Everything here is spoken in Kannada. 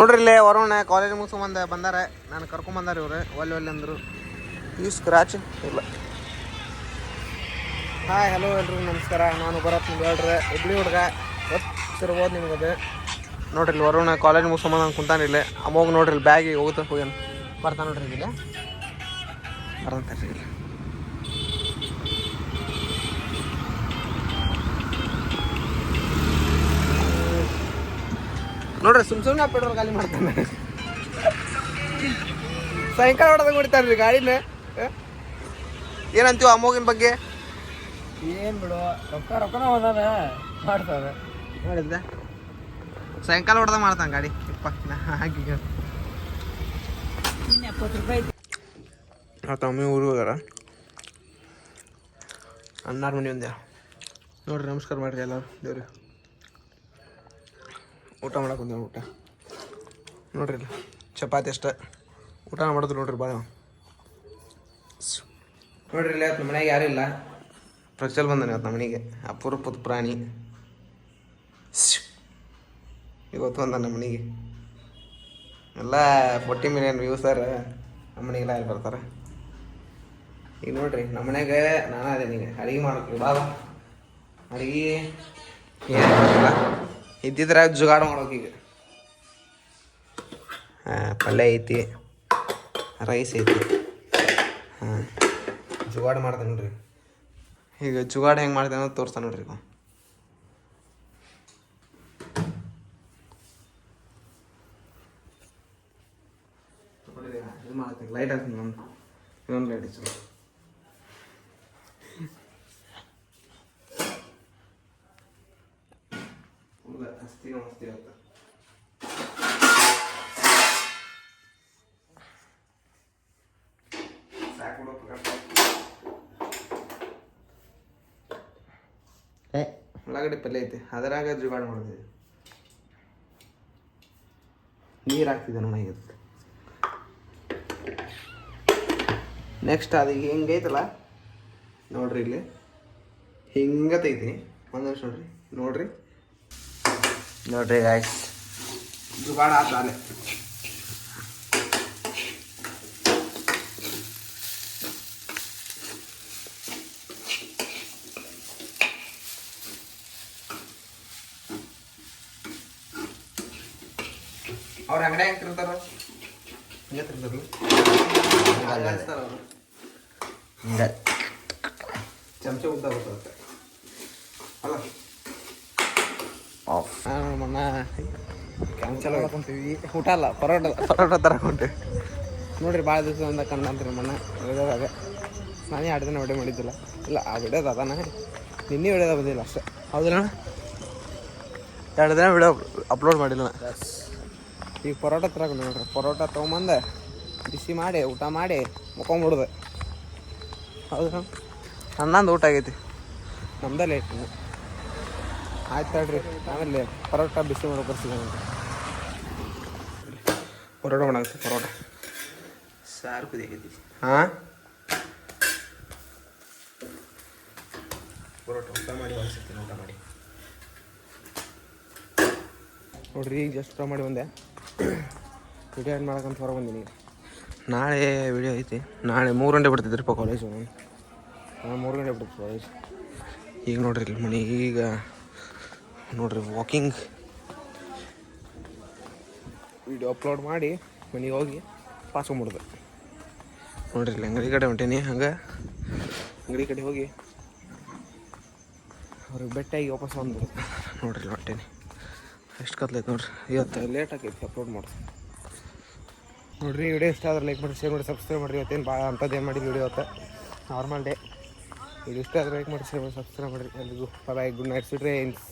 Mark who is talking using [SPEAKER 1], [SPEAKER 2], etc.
[SPEAKER 1] ನೋಡ್ರಿ ಇಲ್ಲೇ ವರುಣ ಕಾಲೇಜ್ ಮುಗಿಸ್ಕೊಂಬಂದ ಬಂದಾರೆ. ನಾನು ಕರ್ಕೊಂಬಂದಾರ ಇವ್ರು. ಒಲ್ಲೆ ಅಂದರು ಈ ಸ್ಕ್ರಾಚ್ ಇಲ್ಲ. ಹಾಯ್ ಹಲೋ ಎಲ್ರಿಗೂ ನಮಸ್ಕಾರ. ನಾನು ಭರತ್ ನಿಮ್ಗೆ ಹೇಳ್ರಿ ಇಡ್ಲಿ ಹುಡುಗ ಗೊತ್ತಿರ್ಬೋದು ನಿಮ್ಗೆ. ಅದು ನೋಡ್ರಿ ಇಲ್ಲಿ ವರುಣ ಕಾಲೇಜ್ ಮುಗಿಸ್ಕೊಂಬಂದು ನಾನು ಕುಂತಾನೆ ಇಲ್ಲೇ. ಅಮ್ಮೋಗಿ ನೋಡ್ರಿ ಇಲ್ಲಿ ಬ್ಯಾಗಿಗೆ ಹೋಗುತ್ತೆ ಹೋಗ್ಯಾನ ಬರ್ತಾನೆ ನೋಡ್ರಿ ಇಲ್ಲಿ ಬರಂತಾರೆ ಇಲ್ಲಿ. ನೋಡ್ರಿ ಸುಮ್ಮನೆ ಪೆಟ್ರೋಲ್ ಖಾಲಿ ಮಾಡ್ತಾನೆ. ಸಾಯಂಕಾಲ ಹೊಡೆದಾಗ ಹೊಡಿತಾನೆ ರೀ ಗಾಡಿನ. ಏನಂತೀವ ಅಮ್ಮೋಗಿನ ಬಗ್ಗೆ?
[SPEAKER 2] ಏನು ಬಿಡು, ರೊಕ್ಕನ ಹೋದಾನ ಮಾಡ್ತಾನೆ.
[SPEAKER 1] ನೋಡಿದ್ದೆ ಸಾಯಂಕಾಲ ಹೊಡೆದ ಮಾಡ್ತಾನೆ ಗಾಡಿ. ಹಾಕಿ
[SPEAKER 2] ₹70
[SPEAKER 1] ತಮ್ಮಿ ಊರು ಹೋಗ್ಯಾರ. ಅನ್ನಾರು ಮನೆ ಒಂದೇ. ನೋಡ್ರಿ ನಮಸ್ಕಾರ ಮಾಡಿರಿ ಎಲ್ಲರೂ ದೇವ್ರಿ. ಊಟ ಮಾಡಕ್ಕೆ ಬಂದೇವೆ. ಊಟ ನೋಡ್ರಿ ಇಲ್ಲ ಚಪಾತಿ ಅಷ್ಟ ಊಟ ಮಾಡಿದ್ರು ನೋಡ್ರಿ ಭಾಳ. ನೋಡ್ರಿ ಇಲ್ಲ ನಮ್ಮ ಮನೆಗೆ ಯಾರಿಲ್ಲ. ಪ್ರಚಲ್ ಬಂದಾನೆ ಇವತ್ತು ನಮ್ಮ ಮನೆಗೆ. ಅಪರೂಪದ ಪ್ರಾಣಿ ಇವತ್ತು ಬಂದ ನಮ್ಮ ಮನೆಗೆ. ಎಲ್ಲ 40 ಮಿಲಿಯನ್ ವ್ಯೂಸರ್ ನಮ್ಮ ಮನೆಗೆಲ್ಲ ಯಾರು ಬರ್ತಾರೆ. ಈಗ ನೋಡ್ರಿ ನಮ್ಮ ಮನೆಗೆ ನಾನು ಅದೇನಿ ಈಗ ಅಡುಗೆ ಮಾಡೋಕೆ. ಬಾಬಾ ಅಡುಗೆ ಏನಿಲ್ಲ ಇದ್ದಿದ್ರೆ ಜುಗಾಡು ಮಾಡೋಕೆ. ಈಗ ಪಲ್ಯ ಐತಿ, ರೈಸ್ ಐತಿ. ಹಾಂ ಜುಗಾಡು ಮಾಡ್ತೇನೆ ನೋಡ್ರಿ. ಈಗ ಜುಗಾಡು ಹೆಂಗೆ ಮಾಡ್ತೇನೆ ಅನ್ನೋದು ತೋರಿಸ್ತಾನೆ ನೋಡ್ರಿ. ಈಗ ಇದು ಮಾಡ್ತೀನಿ ಲೈಟ್ ಹಾಕ್ತೀನಿ. ಇನ್ನೊಂದು ಲೈಟ್ ಇತ್ತು. ಮಸ್ತಿ ಆಗ್ತದೆ. ಉಳ್ಳಾಗಡ್ಡಿ ಪಲ್ಯ ಐತಿ, ಅದರಾಗ ಜುಗಾಡು ಮಾಡ್ತೀವಿ. ನೀರು ಹಾಕ್ತಿದ್ದೆ ನನಗೆ. ನೆಕ್ಸ್ಟ್ ಅದು ಹಿಂಗೈತಲ್ಲ ನೋಡ್ರಿ ಇಲ್ಲಿ ಹಿಂಗತೈತಿ. ಒಂದು ನಿಮಿಷ ನೋಡ್ರಿ ನೋಡ್ರಿ ಗಾಯ್ಸ್ ಜುಗಾಡು ಆತಾಲೆ. ಅವ್ರ ಅಂಗಡಿ ಹೆಂಗೆ ತಿರ್ತಾರ ಹಿಂಗೆ ತಿರ್ತಾರಲ್ಲ ಹಿಂಗೆ ಚಮಚ ಉದ್ದ ಬರ್ತದೆ ಅಲ್ಲ. ಮಣ್ಣ ಚಲೋ ಹಾಕೊಂತೀವಿ. ಊಟ ಅಲ್ಲ ಪರೋಟ ತರಕೊಂತೀವಿ ನೋಡ್ರಿ. ಭಾಳ ದಿವಸದಿಂದ ಕಂಡಂತ್ರಿ ಮಣ್ಣ ವಿಡಿಯೋದಾಗ. ನಾನೇ 2 ದಿನ ವಿಡಿಯೋ ಮಾಡಿದ್ದಿಲ್ಲ. ಇಲ್ಲ ಆ ವಿಡಿಯೋದ ಅದಾನ ನಿನ್ನೆ ವಿಡಿಯೋದ ಬಂದಿಲ್ಲ ಅಷ್ಟೇ. ಹೌದಿಲ್ಲ 2 ದಿನ ವಿಡಿಯೋ ಅಪ್ಲೋಡ್ ಮಾಡಿಲ್ಲ. ಈಗ ಪರೋಟ ತರಕೊಂಡು ನೋಡ್ರಿ. ಪರೋಟ ತೊಗೊಂಬಂದು ಬಿಸಿ ಮಾಡಿ ಊಟ ಮಾಡಿ ಮುಕ್ಕೊಂಬಿಡ್ದೆ. ಹೌದಾ ಹನ್ನೊಂದು ಊಟ ಆಗೈತಿ. ನಮ್ದೇ ಲೇಟ್. ಆಯ್ತು ಹೇಳ್ರಿ. ಆಮೇಲೆ ಪರೋಟ ಬಿಸಿ ಮಾಡೋ ಬರ್ಸಿದೆ ಪರೋಟ ಮಾಡಾಕತ್ತಿ. ಪರೋಟ ಸಾರು ಕುದಿಯಾಗೈತಿ. ಹಾಂ ಪರೋಟ ಊಟ ಮಾಡಿ ಅನಿಸುತ್ತೆ. ಊಟ ಮಾಡಿ ನೋಡ್ರಿ. ಈಗ ಜಸ್ಟ್ ಊಟ ಮಾಡಿ ಬಂದೆ. ವಿಡಿಯೋ ಏನು ಮಾಡೋಕ್ಕಂತ ಹೊರಗೆ ಬಂದೀನಿ. ನಾಳೆ ವಿಡಿಯೋ ಐತಿ. ನಾಳೆ 3 ಗಂಟೆ ಬಿಡ್ತಿದ್ರಿಪ್ಪ ಕಾಲೇಜು. ನಾನು 3 ಗಂಟೆ ಬಿಡ್ತಿದ್ದೆ ಕಾಲೇಜ್. ಈಗ ನೋಡ್ರಿ ಇಲ್ಲಿ ಮನೆ ಈಗ ನೋಡ್ರಿ ವಾಕಿಂಗ್ ವಿಡಿಯೋ ಅಪ್ಲೋಡ್ ಮಾಡಿ ಮನೆಗೆ ಹೋಗಿ ಪಾಸ್ಕೊಂಬಿಡ್ದೆ ನೋಡ್ರಿ. ಇಲ್ಲಿ ಅಂಗಡಿ ಕಡೆ ಹೊಂಟೀನಿ. ಹಂಗೆ ಅಂಗಡಿ ಕಡೆ ಹೋಗಿ ಅವ್ರಿಗೆ ಬೆಟ್ಟಾಗಿ ವಾಪಸ್ ಬಂದ್ಬಿಡ್ದು ನೋಡ್ರಿ. ಇಲ್ಲಿ ಹೊಂಟೀನಿ. ಎಷ್ಟು ಕತ್ಲೈತೆ ನೋಡ್ರಿ. ಇವತ್ತು ಲೇಟ್ ಆಗೈತಿ ಅಪ್ಲೋಡ್ ಮಾಡೋದು ನೋಡ್ರಿ. ವಿಡಿಯೋ ಇಷ್ಟ ಆದ್ರೆ ಲೈಕ್ ಮಾಡಿ, ಶೇರ್ ಮಾಡಿ, ಸಬ್ಸ್ಕ್ರೈಬ್ ಮಾಡಿರಿ. ಇವತ್ತೇನು ಭಾಳ ಅಂಥದ್ದು ಏನು ಮಾಡಿದ್ವಿ ವಿಡಿಯೋ ಇವತ್ತು ನಾರ್ಮಲ್ ಡೇ. ಇದು ಇಷ್ಟ ಆದರೆ ಲೈಕ್ ಮಾಡಿ, ಶೇರ್ ಮಾಡಿ, ಸಬ್ಸ್ಕ್ರೈಬ್ ಮಾಡಿರಿ. ಎಲ್ರಿಗೂ ಬಾಯ್, ಗುಡ್ ನೈಟ್, ಸ್ವೀಟ್ ಡ್ರೀಮ್ಸ್.